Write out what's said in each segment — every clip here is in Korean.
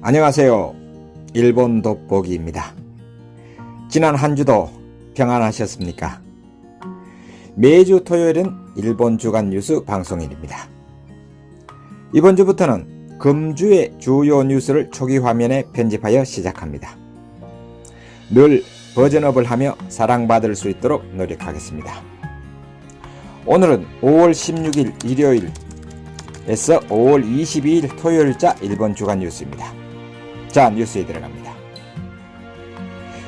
안녕하세요. 일본 돋보기입니다. 지난 한 주도 평안하셨습니까? 매주 토요일은 일본 주간 뉴스 방송일입니다. 이번 주부터는 금주의 주요 뉴스를 초기 화면에 편집하여 시작합니다. 늘 버전업을 하며 사랑받을 수 있도록 노력하겠습니다. 오늘은 5월 16일 일요일에서 5월 22일 토요일자 일본 주간 뉴스입니다. 자, 뉴스에 들어갑니다.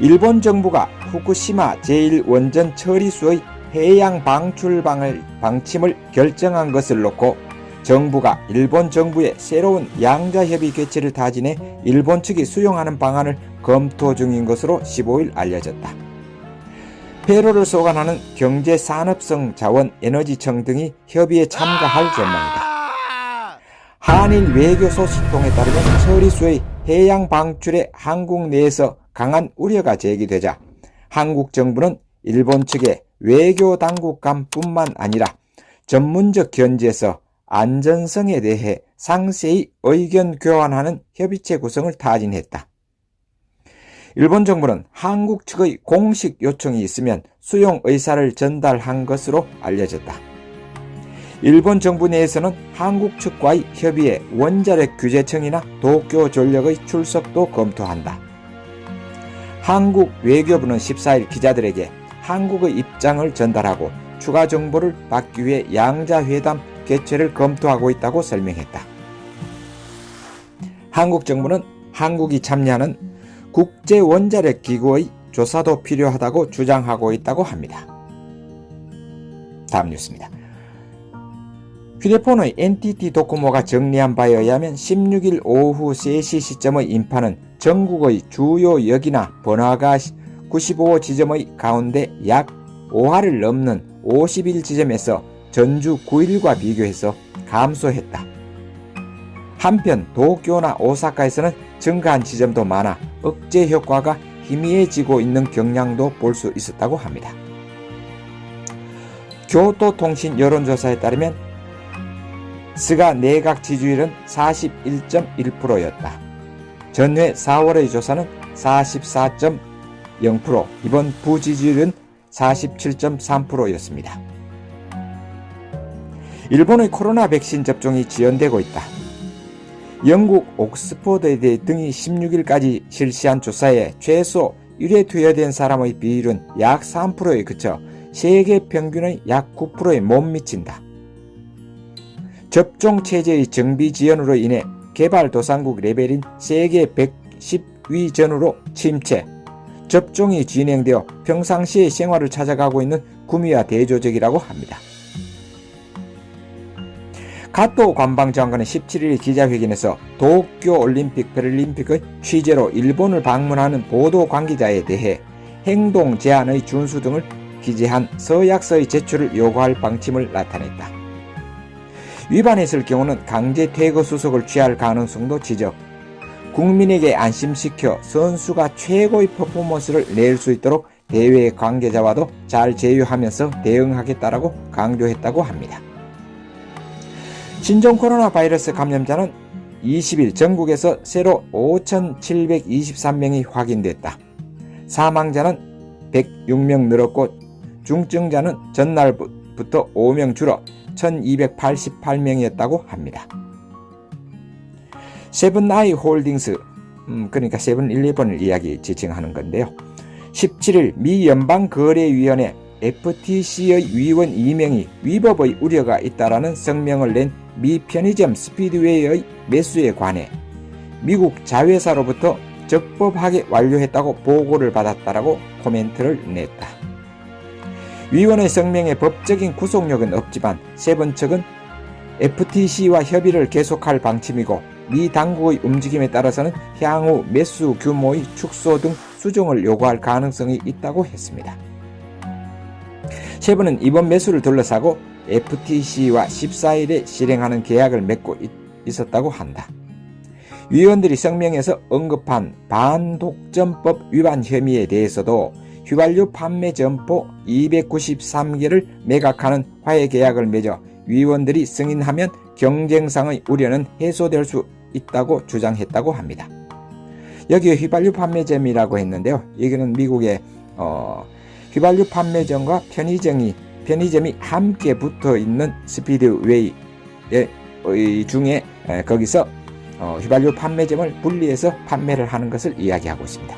일본 정부가 후쿠시마 제1원전 처리수의 해양 방출 방침을 결정한 것을 놓고 정부가 일본 정부의 새로운 양자협의 개최를 타진해 일본 측이 수용하는 방안을 검토 중인 것으로 15일 알려졌다. 폐로를 소관하는 경제산업성 자원 에너지청 등이 협의에 참가할 전망이다. 한일 외교 소식통에 따르면 처리수의 해양 방출에 한국 내에서 강한 우려가 제기되자 한국 정부는 일본 측의 외교 당국 간 뿐만 아니라 전문적 견지에서 안전성에 대해 상세히 의견 교환하는 협의체 구성을 타진했다. 일본 정부는 한국 측의 공식 요청이 있으면 수용 의사를 전달한 것으로 알려졌다. 일본 정부 내에서는 한국 측과의 협의에 원자력 규제청이나 도쿄전력의 출석도 검토한다. 한국 외교부는 14일 기자들에게 한국의 입장을 전달하고 추가 정보를 받기 위해 양자회담 개최를 검토하고 있다고 설명했다. 한국 정부는 한국이 참여하는 국제원자력기구의 조사도 필요하다고 주장하고 있다고 합니다. 다음 뉴스입니다. 휴대폰의 NTT 도코모가 정리한 바에 의하면 16일 오후 3시 시점의 인파는 전국의 주요 역이나 번화가 95 지점의 가운데 약 5화를 넘는 51 지점에서 전주 9일과 비교해서 감소했다. 한편 도쿄나 오사카에서는 증가한 지점도 많아 억제 효과가 희미해지고 있는 경향도 볼 수 있었다고 합니다. 교토통신 여론조사에 따르면 스가 내각 지지율은 41.1%였다. 전회 4월의 조사는 44.0%, 이번 부지지율은 47.3%였습니다. 일본의 코로나 백신 접종이 지연되고 있다. 영국 옥스퍼드 등이 16일까지 실시한 조사에 최소 1회 투여된 사람의 비율은 약 3%에 그쳐 세계 평균의 약 9%에 못 미친다. 접종체제의 정비 지연으로 인해 개발도상국 레벨인 세계 110위 전으로 침체, 접종이 진행되어 평상시의 생활을 찾아가고 있는 구미와 대조적이라고 합니다. 가토 관방장관은 17일 기자회견에서 도쿄올림픽 패럴림픽의 취재로 일본을 방문하는 보도 관계자에 대해 행동 제한의 준수 등을 기재한 서약서의 제출을 요구할 방침을 나타냈다. 위반했을 경우는 강제 퇴거 수속을 취할 가능성도 지적, 국민에게 안심시켜 선수가 최고의 퍼포먼스를 낼 수 있도록 대회 관계자와도 잘 제휴하면서 대응하겠다라고 강조했다고 합니다. 신종 코로나 바이러스 감염자는 20일 전국에서 새로 5,723명이 확인됐다. 사망자는 106명 늘었고 중증자는 전날부터 5명 줄어 1288명이었다고 합니다. 세븐아이 홀딩스, 그러니까 세븐일레븐을 지칭하는 건데요. 17일 미 연방거래위원회 FTC의 위원 2명이 위법의 우려가 있다라는 성명을 낸 미 편의점 스피드웨이의 매수에 관해 미국 자회사로부터 적법하게 완료했다고 보고를 받았다라고 코멘트를 냈다. 위원의 성명에 법적인 구속력은 없지만 세븐 측은 FTC와 협의를 계속할 방침이고 미 당국의 움직임에 따라서는 향후 매수 규모의 축소 등 수정을 요구할 가능성이 있다고 했습니다. 세븐은 이번 매수를 둘러싸고 FTC와 14일에 실행하는 계약을 맺고 있었다고 한다. 위원들이 성명에서 언급한 반독점법 위반 혐의에 대해서도 휘발유 판매 점포 293개를 매각하는 화해 계약을 맺어 위원들이 승인하면 경쟁상의 우려는 해소될 수 있다고 주장했다고 합니다. 여기에 휘발유 판매점이라고 했는데요. 여기는 미국의 휘발유 판매점과 편의점이 함께 붙어 있는 스피드웨이 중에 거기서 휘발유 판매점을 분리해서 판매를 하는 것을 이야기하고 있습니다.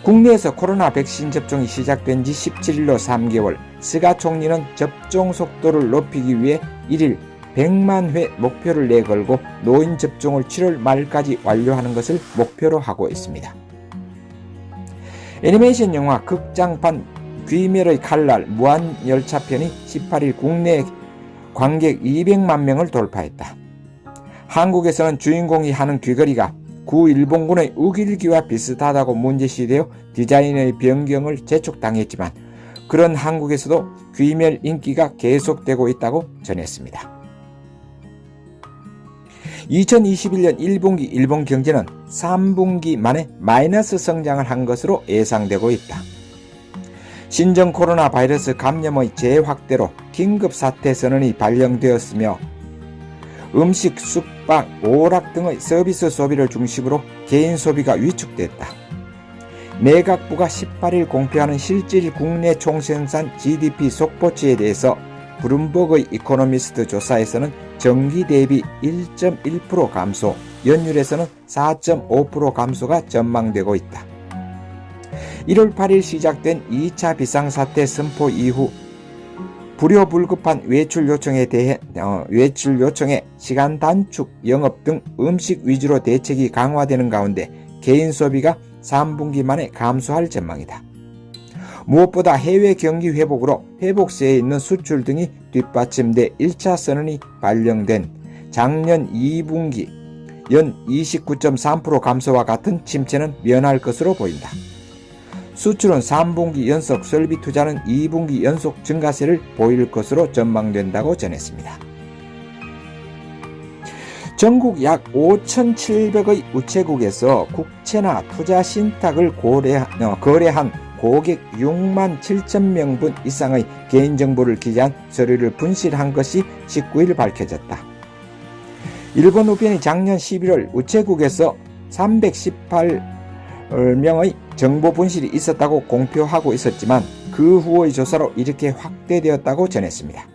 국내에서 코로나 백신 접종이 시작된 지 17일로 3개월, 스가 총리는 접종 속도를 높이기 위해 1일 100만 회 목표를 내걸고 노인 접종을 7월 말까지 완료하는 것을 목표로 하고 있습니다. 애니메이션 영화 극장판 귀멸의 칼날 무한열차편이 18일 국내 관객 200만 명을 돌파했다. 한국에서는 주인공이 하는 귀걸이가 구 일본군의 우길기와 비슷하다고 문제시되어 디자인의 변경을 재촉당했지만 그런 한국에서도 귀멸 인기가 계속되고 있다고 전했습니다. 2021년 1분기 일본 경제는 3분기 만에 마이너스 성장을 한 것으로 예상되고 있다. 신종 코로나 바이러스 감염의 재확대로 긴급사태 선언이 발령되었으며 음식, 숙박, 오락 등의 서비스 소비를 중심으로 개인 소비가 위축됐다. 내각부가 18일 공표하는 실질 국내 총생산 GDP 속보치에 대해서 블룸버그의 이코노미스트 조사에서는 전기 대비 1.1% 감소, 연율에서는 4.5% 감소가 전망되고 있다. 1월 8일 시작된 2차 비상사태 선포 이후 불효불급한 외출 요청에 시간 단축, 영업 등 음식 위주로 대책이 강화되는 가운데 개인 소비가 3분기 만에 감소할 전망이다. 무엇보다 해외 경기 회복으로 회복세에 있는 수출 등이 뒷받침돼 1차 선언이 발령된 작년 2분기 연 29.3% 감소와 같은 침체는 면할 것으로 보인다. 수출은 3분기 연속, 설비 투자는 2분기 연속 증가세를 보일 것으로 전망된다고 전했습니다. 전국 약 5,700의 우체국에서 국채나 투자 신탁을 거래한 고객 6만 7천 명분 이상의 개인정보를 기재한 서류를 분실한 것이 19일 밝혀졌다. 일본 우편이 작년 11월 우체국에서 318명의 정보 분실이 있었다고 공표하고 있었지만 그 후의 조사로 이렇게 확대되었다고 전했습니다.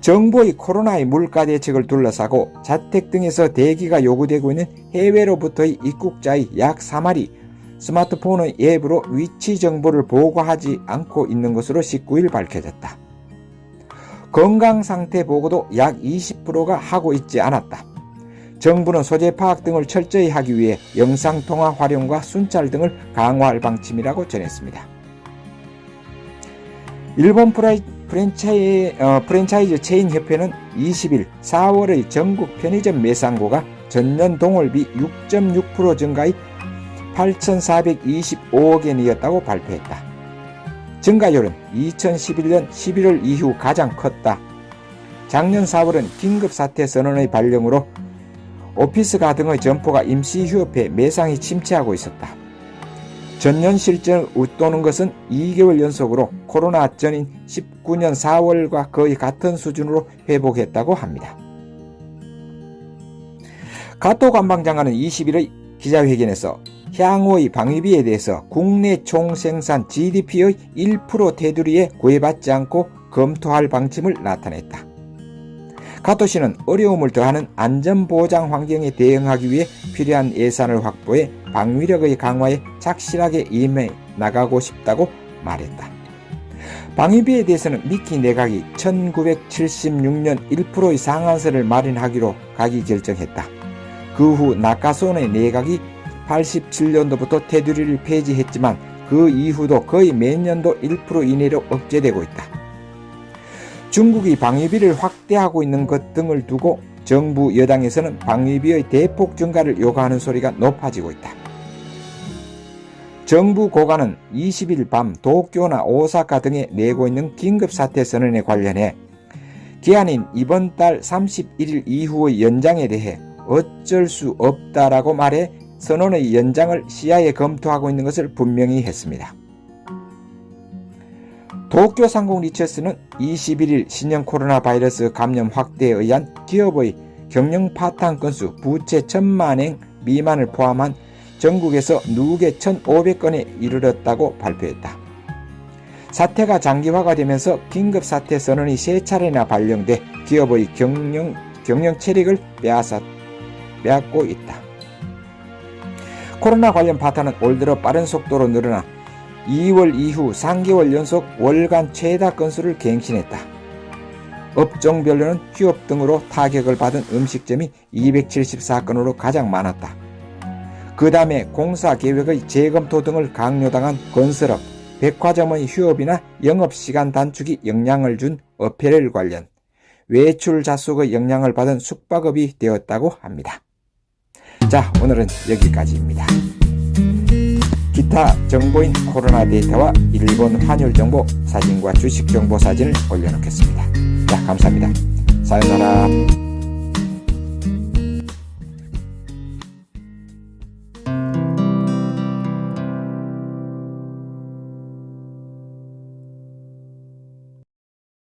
정부의 코로나의 물가 대책을 둘러싸고 자택 등에서 대기가 요구되고 있는 해외로부터의 입국자의 약 3할이 스마트폰의 앱으로 위치 정보를 보고하지 않고 있는 것으로 19일 밝혀졌다. 건강상태 보고도 약 20%가 하고 있지 않았다. 정부는 소재 파악 등을 철저히 하기 위해 영상통화 활용과 순찰 등을 강화할 방침이라고 전했습니다. 일본 프랜차이즈 체인 협회는 20일 4월의 전국 편의점 매상고가 전년 동월비 6.6% 증가의 8,425억 엔이었다고 발표했다. 증가율은 2011년 11월 이후 가장 컸다. 작년 4월은 긴급사태 선언의 발령으로 오피스가 등의 점포가 임시 휴업해 매상이 침체하고 있었다. 전년 실적을 웃도는 것은 2개월 연속으로 코로나 전인 19년 4월과 거의 같은 수준으로 회복했다고 합니다. 가토 관방장관은 21일 기자회견에서 향후의 방위비에 대해서 국내 총생산 GDP의 1% 테두리에 구애받지 않고 검토할 방침을 나타냈다. 가토 씨는 어려움을 더하는 안전보장 환경에 대응하기 위해 필요한 예산을 확보해 방위력의 강화에 착실하게 임해 나가고 싶다고 말했다. 방위비에 대해서는 미키 내각이 1976년 1%의 상한선을 마련하기로 각이 결정했다. 그 후 나카소네 내각이 87년도부터 테두리를 폐지했지만 그 이후도 거의 매년도 1% 이내로 억제되고 있다. 중국이 방위비를 확대하고 있는 것 등을 두고 정부 여당에서는 방위비의 대폭 증가를 요구하는 소리가 높아지고 있다. 정부 고관은 20일 밤 도쿄나 오사카 등에 내고 있는 긴급사태 선언에 관련해 기한인 이번 달 31일 이후의 연장에 대해 어쩔 수 없다라고 말해 선언의 연장을 시야에 검토하고 있는 것을 분명히 했습니다. 도쿄 상공 리처스는 21일 신형 코로나 바이러스 감염 확대에 의한 기업의 경영 파탄 건수 부채 1,000만엔 미만을 포함한 전국에서 누계 1,500건에 이르렀다고 발표했다. 사태가 장기화가 되면서 긴급사태 선언이 3차례나 발령돼 기업의 경영 체력을 빼앗고 있다. 코로나 관련 파탄은 올 들어 빠른 속도로 늘어나 2월 이후 3개월 연속 월간 최다 건수를 갱신했다. 업종별로는 휴업 등으로 타격을 받은 음식점이 274건으로 가장 많았다. 그 다음에 공사 계획의 재검토 등을 강요당한 건설업, 백화점의 휴업이나 영업시간 단축이 영향을 준 어페럴 관련, 외출 자숙의 영향을 받은 숙박업이 되었다고 합니다. 자, 오늘은 여기까지입니다. 기타 정보인 코로나 데이터와 일본 환율 정보, 사진과 주식 정보 사진을 올려놓겠습니다. 자, 감사합니다. 사요나라.